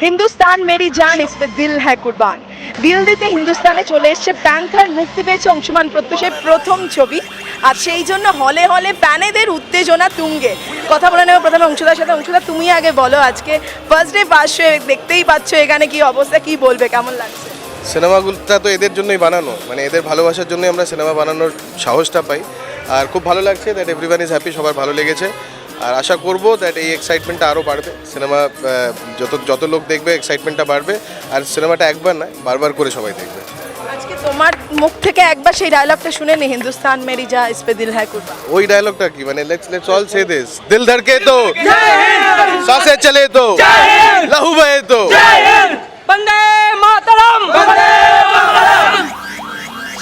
Hindustan Mary জান ইস pay দিল হ্যায় কুরবান। দিল দিতে হিন্দুস্তানে চলে এসছে প্যান্থার, মুক্তি পেয়েছে অংশুমান প্রত্যুষের প্রথম ছবি। আর সেই জন্য হলে হলে প্যানেদের উত্তেজনা তুঙ্গে। কথা বলে নেব প্রথমে অংশুদার সাথে। অংশুদা, তুমি আগে বলো, আজকে ফার্স্ট ডে ফার্স্ট শো, দেখতেই পাচ্ছ এখানে কি অবস্থা, কি বলবে, কেমন লাগছে? সিনেমাগুলোটা তো এদের জন্যই বানানো, মানে এদের ভালোবাসার জন্যই আমরা সিনেমা বানানোর সাহসটা পাই। আর খুব ভালো লাগছে দ্যাট এভরিওয়ান ইজ হ্যাপি, সবার ভালো লেগেছে। আর আশা করবো দ্যাট এই এক্সাইটমেন্টটা আরও বাড়বে। সিনেমা যত লোক দেখবে এক্সাইটমেন্টটা বাড়বে। আর সিনেমাটা একবার নয়, বারবার করে সবাই দেখবে। আজকে তোমার মুখ থেকে একবার সেই ডায়লগটা শুনে নি, হিন্দুস্তান মেরি জান ইস পে দিল হ্যায় কুরবান। ওই ডায়লগটা কি, মানে লেটস অল সে দিস, দিল ধড়কে তো, सांसें चले तो, लहू बहे तो, বন্দে মাতরম, বন্দে মাতরম।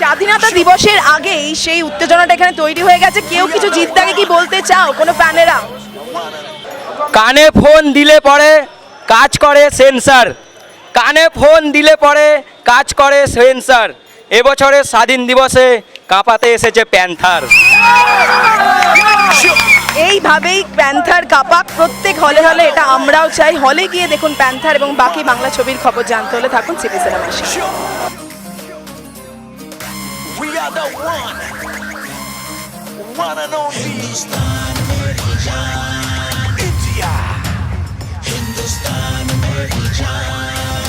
স্বাধীনতা দিবসের আগেই সেই উত্তেজনাটা এখানে তৈরি হয়ে গেছে। কেউ কিছু জিদ্দাকে কি বলতে চাও, কোনো প্যানেরা? কানে ফোন দিলে পরে কাজ করে সেন্সার, কানে ফোন দিলে পরে কাজ করে সেন্সার। এবছরের স্বাধীন দিবসে কাঁপাতে এসেছে প্যান্থার। এইভাবেই প্যান্থার কাপাক প্রত্যেক হলে হলে, এটা আমরাও চাই। হলে গিয়ে দেখুন প্যান্থার, এবং বাকি বাংলা ছবির খবর জানতে হলে থাকুন সিটি সিনেমার সাথে। We are the one and only India. Hindustan meri jaan,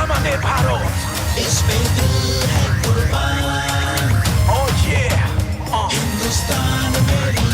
Amane Bharat. Isme dil hai kurban. Oh yeah. Hindustan meri